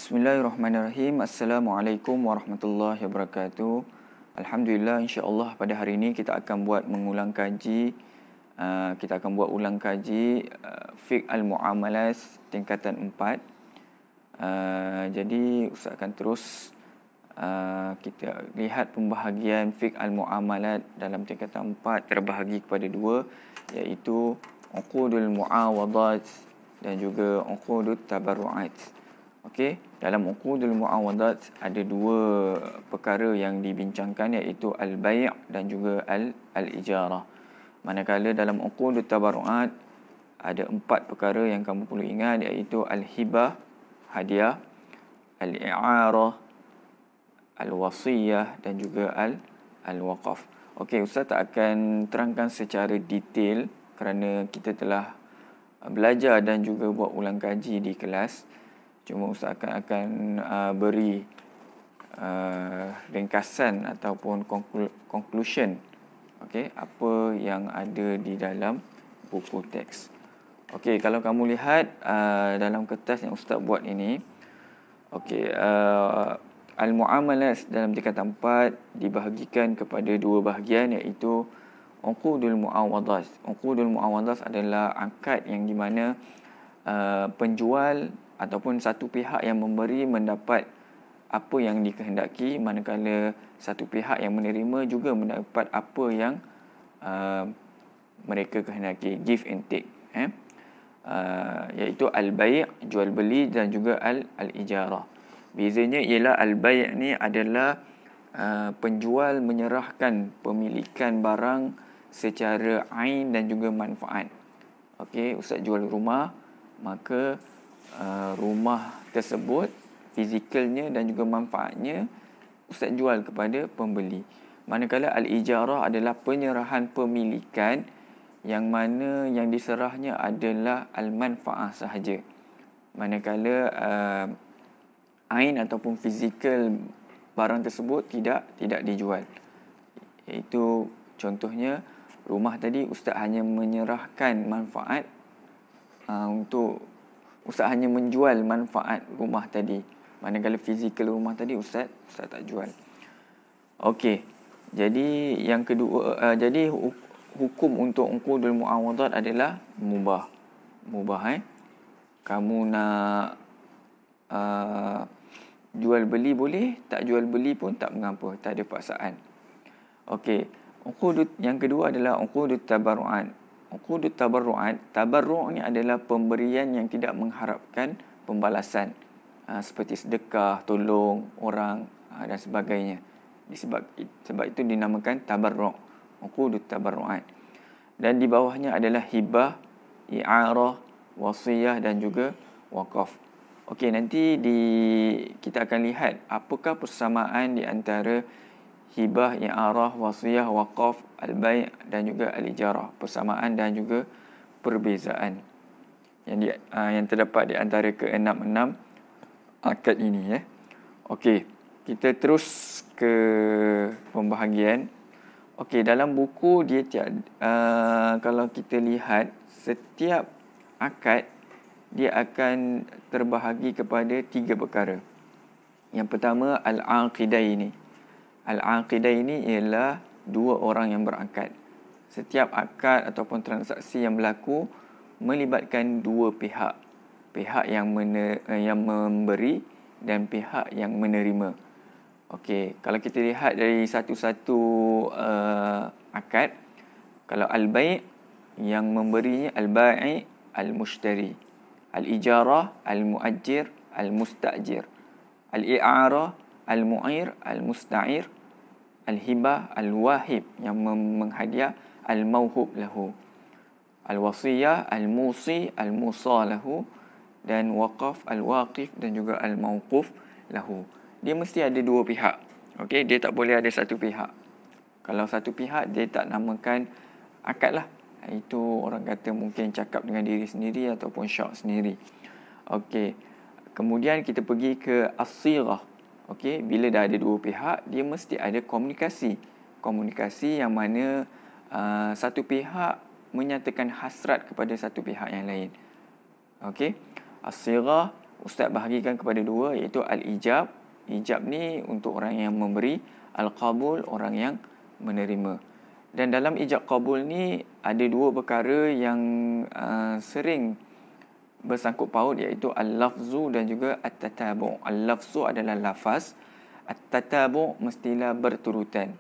Bismillahirrahmanirrahim. Assalamualaikum warahmatullahi wabarakatuh. Alhamdulillah, insya-Allah pada hari ini kita akan buat mengulang kaji. Kita akan buat ulang kaji fiqh al-muamalat tingkatan 4. Jadi Ustaz akan terus kita lihat pembahagian fiqh al-muamalat dalam tingkatan 4 terbahagi kepada dua, iaitu uqudul muawadat dan juga uqudut tabarruat. Okey, dalam uqudul muawadat ada dua perkara yang dibincangkan, iaitu al-bai' dan juga al-ijarah. Manakala dalam uqudut tabarruat ada 4 perkara yang kamu perlu ingat, iaitu al-hibah, hadiah, al-i'arah, al-wasiyah dan juga al-waqaf. Okey, Ustaz tak akan terangkan secara detail kerana kita telah belajar dan juga buat ulang kaji di kelas. Cuma Ustaz akan beri ringkasan ataupun conclusion, okey, apa yang ada di dalam buku teks. Okey, kalau kamu lihat dalam kertas yang Ustaz buat ini, okey, al-muamalat dalam tingkatan 4 dibahagikan kepada dua bahagian, iaitu uqudul muawadat. Uqudul muawadat adalah akad yang di mana penjual ataupun satu pihak yang memberi mendapat apa yang dikehendaki, manakala satu pihak yang menerima juga mendapat apa yang mereka kehendaki, give and take, iaitu al-bai', jual beli, dan juga al-ijarah. Bezanya ialah al-bai' ni adalah penjual menyerahkan pemilikan barang secara ain dan juga manfaat. Okey, Ustaz jual rumah, maka rumah tersebut fizikalnya dan juga manfaatnya Ustaz jual kepada pembeli. Manakala al-ijarah adalah penyerahan pemilikan yang mana yang diserahnya adalah al-manfaah sahaja. Manakala ain ataupun fizikal barang tersebut tidak dijual. Iaitu contohnya rumah tadi Ustaz hanya menyerahkan manfaat untuk Ustaz hanya menjual manfaat rumah tadi. Manakala fizikal rumah tadi Ustaz tak jual. Okey. Jadi yang kedua, jadi hukum untuk uqudul muawadat adalah mubah. Mubah, kamu nak jual beli boleh, tak jual beli pun tak mengapa, tak ada paksaan. Okey. Uqudut yang kedua adalah uqudut tabarruat. Uqudut tabarruat, tabarru' ni adalah pemberian yang tidak mengharapkan pembalasan, seperti sedekah, tolong orang dan sebagainya. Sebab itu dinamakan tabarru', uqudut tabarruat. Dan di bawahnya adalah hibah, i'arah, wasiyah dan juga waqaf. Okey, nanti kita akan lihat apakah persamaan di antara hibah, i'arah, wasiyah, waqaf, al-bai' dan juga al-ijarah. Persamaan dan juga perbezaan yang terdapat di antara ke-6 akad ini. Okey, kita terus ke pembahagian. Okey, dalam buku dia kalau kita lihat setiap akad dia akan terbahagi kepada 3 perkara. Yang pertama al-aqidaini. Al-aqidaini ialah dua orang yang berakad. Setiap akad ataupun transaksi yang berlaku melibatkan dua pihak. Pihak yang memberi dan pihak yang menerima. Okey, kalau kita lihat dari satu-satu akad, kalau al-bai' yang memberinya al-bai' al-mushtari, al-ijarah al-muajjir al-mustajir, al-i'arah al-mu'ir al-musta'ir, al-hibah al-wahib yang menghadiah al-mauhub lahu, al-wasiyah al-musi al-musa lahu, dan waqaf al-waqif dan juga al-mauquf lahu. Dia mesti ada dua pihak. Okey, dia tak boleh ada satu pihak. Kalau satu pihak dia tak namakan akad lah. Itu orang kata mungkin cakap dengan diri sendiri ataupun syak sendiri. Okey. Kemudian kita pergi ke as-sighah. Okey, bila dah ada dua pihak, dia mesti ada komunikasi. Komunikasi yang mana satu pihak menyatakan hasrat kepada satu pihak yang lain. Okey, as-sighah Ustaz bahagikan kepada dua, iaitu al-ijab. Ijab ni untuk orang yang memberi, al-qabul orang yang menerima. Dan dalam ijab qabul ni ada dua perkara yang sering bersangkut paut, iaitu al-lafzu dan juga at-tatabu'. Al-lafzu adalah lafaz, at-tatabu' mestilah berturutan.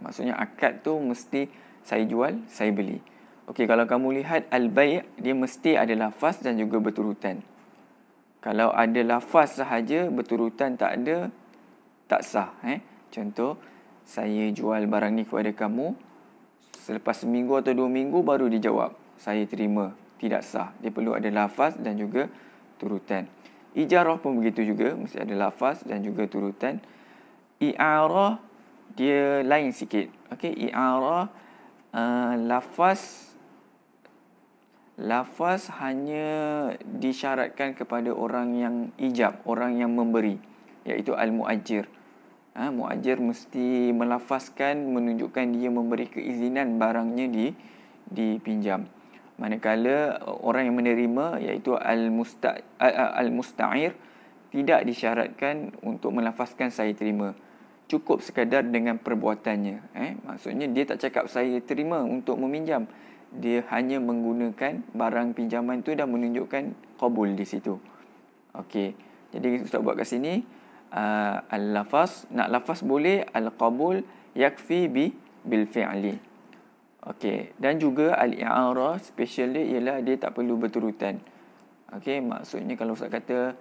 Maksudnya akad tu mesti saya jual, saya beli. Okey, kalau kamu lihat al-bai', dia mesti ada lafaz dan juga berturutan. Kalau ada lafaz sahaja, berturutan tak ada, tak sah. Contoh, saya jual barang ni kepada kamu, selepas seminggu atau 2 minggu baru dijawab, saya terima. Tidak sah. Dia perlu ada lafaz dan juga turutan. Ijarah pun begitu juga, mesti ada lafaz dan juga turutan. I'arah dia lain sikit. Okey, i'arah lafaz hanya disyaratkan kepada orang yang ijab, orang yang memberi, iaitu al-muajir. Muajir mesti melafazkan, menunjukkan dia memberi keizinan barangnya dipinjam. Manakala orang yang menerima, iaitu al-musta'ir, tidak disyaratkan untuk melafazkan saya terima. Cukup sekadar dengan perbuatannya. Maksudnya dia tak cakap saya terima untuk meminjam. Dia hanya menggunakan barang pinjaman tu dan menunjukkan qabul di situ. Okey. Jadi Ustaz buat kat sini al-lafaz, nak lafaz boleh, al-qabul yakfi bil fi'li. Okey, dan juga al-i'arah special dia ialah dia tak perlu berturutan. Okey, maksudnya kalau Ustaz kata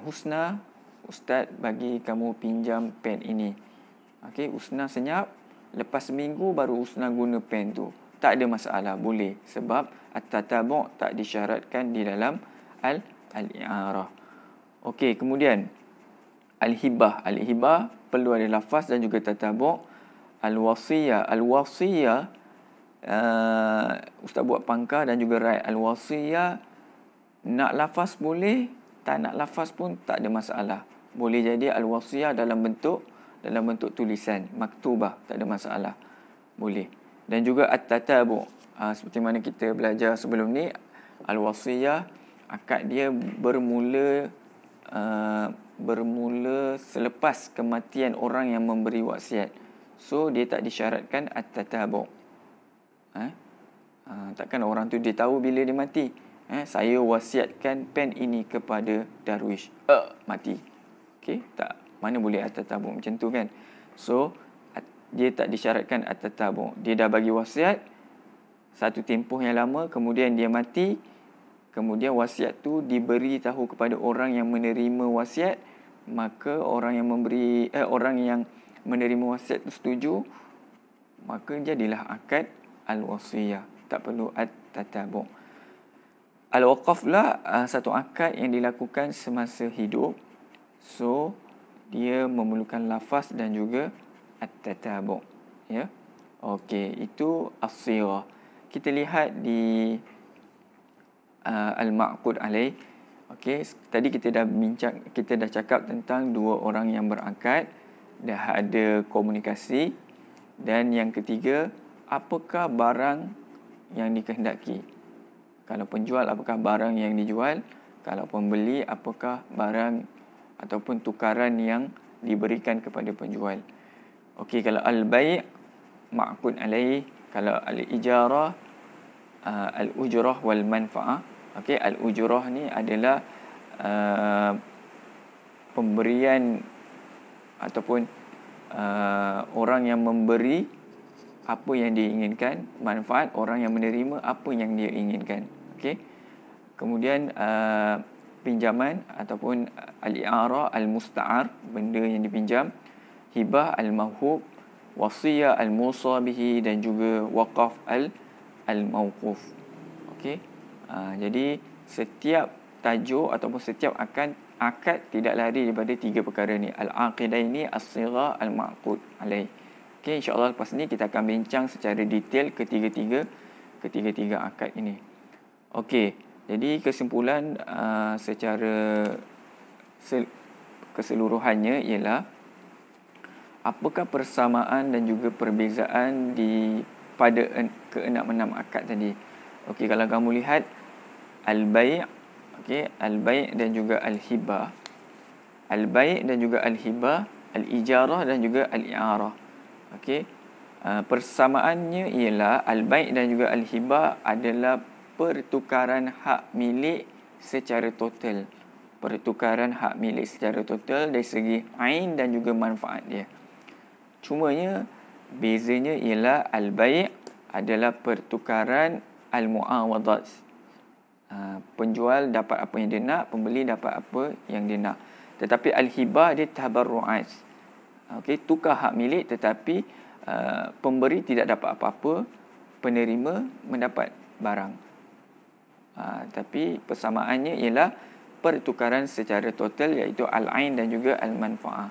Husna, Ustaz bagi kamu pinjam pen ini. Okey, Husna senyap, lepas seminggu baru Husna guna pen tu. Tak ada masalah, boleh. Sebab at-tatabu' tak disyaratkan di dalam al-i'arah. Okey, kemudian al-hibah. Al-hibah perlu ada lafaz dan juga tatabu'. Al-wasiyah. Al-wasiyah Ustaz buat pangkah dan juga raih. Al-wasiyah nak lafaz boleh, tak nak lafaz pun tak ada masalah. Boleh jadi al-wasiyah dalam bentuk tulisan, maktubah, tak ada masalah. Boleh. Dan juga at-tatabu'. Seperti mana kita belajar sebelum ni, al-wasiyah akad dia bermula selepas kematian orang yang memberi wasiat. So dia tak disyaratkan at-tatabu'. Takkan orang tu dia tahu bila dia mati. Saya wasiatkan pen ini kepada Darwish. Mati. Okey, tak. Mana boleh at-tatabu' macam tu kan. So dia tak disyaratkan at-tatabu'. Dia dah bagi wasiat satu tempoh yang lama, kemudian dia mati, kemudian wasiat tu diberi tahu kepada orang yang menerima wasiat, maka orang yang menerima wasiat itu setuju, maka jadilah akad al-wasiyah. Tak perlu at-tatabu'. Al-waqaf pula satu akad yang dilakukan semasa hidup. So dia memerlukan lafaz dan juga at-tatabu'. Ya. Okey, itu as-sirah. Kita lihat di al-ma'qud alaih. Okey, tadi kita dah cakap tentang dua orang yang berakad, dah ada komunikasi, dan yang ketiga, apakah barang yang dikehendaki. Kalau penjual, apakah barang yang dijual. Kalau pembeli, apakah barang ataupun tukaran yang diberikan kepada penjual. Okey, kalau al-bai' ma'qud alaih. Kalau al-ijarah, al-ujrah wal manfa'ah. Okey, al-ujrah ni adalah pemberian ataupun orang yang memberi apa yang dia inginkan, manfaat orang yang menerima apa yang dia inginkan. Okey. Kemudian pinjaman ataupun al-i'arah al-musta'ar, benda yang dipinjam, hibah al-mawhub, wasiyah al-musa bihi, dan juga waqaf al-mawquf. Okey. Jadi setiap tajuk ataupun setiap akad tidak lari daripada tiga perkara ni, al-aqidaini, as-sirah, al-ma'qud alaih. Okey, insya-Allah lepas ni kita akan bincang secara detail ketiga-tiga akad ini. Okey, jadi kesimpulan secara keseluruhannya ialah apakah persamaan dan juga perbezaan pada ke-6 akad tadi. Okey, kalau kamu lihat al-bai', okey, al-bai' dan juga al-hibah. Al-bai' dan juga al-hibah, al-ijarah dan juga al-i'arah. Okey. Persamaannya ialah al-bai' dan juga al-hibah adalah pertukaran hak milik secara total. Pertukaran hak milik secara total dari segi ain dan juga manfaat dia. Cumanya bezanya ialah al-bai' adalah pertukaran al-muawadat. Penjual dapat apa yang dia nak, pembeli dapat apa yang dia nak. Tetapi al-hibah dia tabarru'at. Okey, tukar hak milik tetapi pemberi tidak dapat apa-apa, penerima mendapat barang. Tapi persamaannya ialah pertukaran secara total iaitu al-ain dan juga al-manfaah.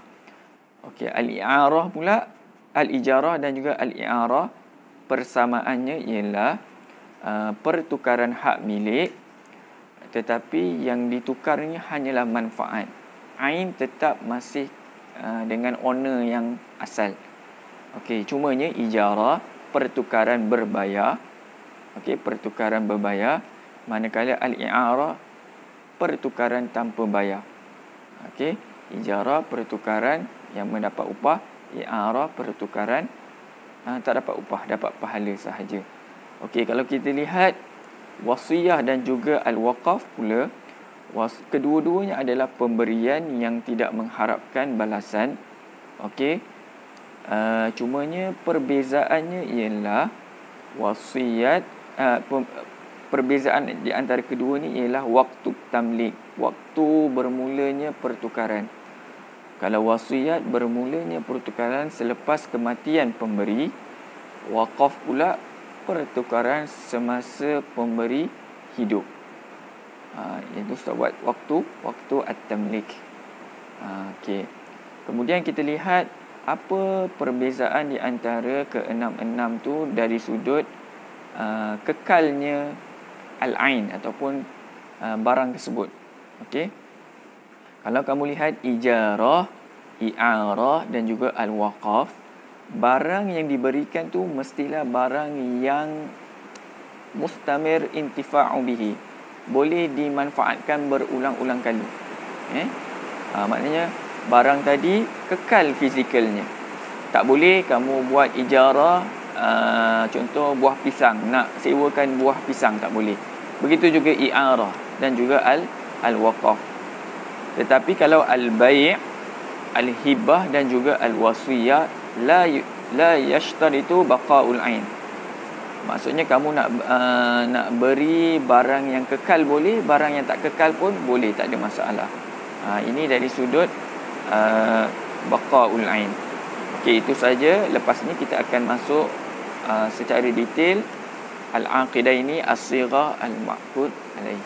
Okey, al-i'arah pula, al-ijarah dan juga al-i'arah persamaannya ialah pertukaran hak milik tetapi yang ditukarnya hanyalah manfaat. Ain tetap masih dengan owner yang asal. Okey, cumanya ijarah pertukaran berbayar. Okey, pertukaran berbayar, manakala al-i'arah pertukaran tanpa bayar. Okey, ijarah pertukaran yang mendapat upah, i'arah pertukaran tak dapat upah, dapat pahala sahaja. Okey, kalau kita lihat wasiyah dan juga al-waqaf pula, kedua-duanya adalah pemberian yang tidak mengharapkan balasan. Okey. Cumanya perbezaannya ialah wasiat, perbezaan di antara kedua ni ialah waktu tamlik, waktu bermulanya pertukaran. Kalau wasiat bermulanya pertukaran selepas kematian pemberi, waqaf pula pertukaran semasa pemberi hidup. Itu buat waktu at-tamlik. Okey. Kemudian kita lihat apa perbezaan di antara ke-6 tu dari sudut kekalnya al-ain ataupun barang tersebut. Okey. Kalau kamu lihat ijarah, i'arah dan juga al-waqaf, barang yang diberikan tu mestilah barang yang mustamir intifa'u bihi, boleh dimanfaatkan berulang-ulang kali. Maknanya barang tadi kekal fizikalnya. Tak boleh kamu buat ijarah, contoh buah pisang, nak sewakan buah pisang, tak boleh. Begitu juga i'arah dan juga al-waqaf. Tetapi kalau al-bai', al-hibah dan juga al-wasiyah la yashtaritu baqa'ul ain. Maksudnya kamu nak beri barang yang kekal boleh, barang yang tak kekal pun boleh, tak ada masalah. Ini dari sudut baqa'ul ain. Okey, itu saja. Lepas ni kita akan masuk secara detail al-aqidah ini as-sighah al-ma'qud alaih.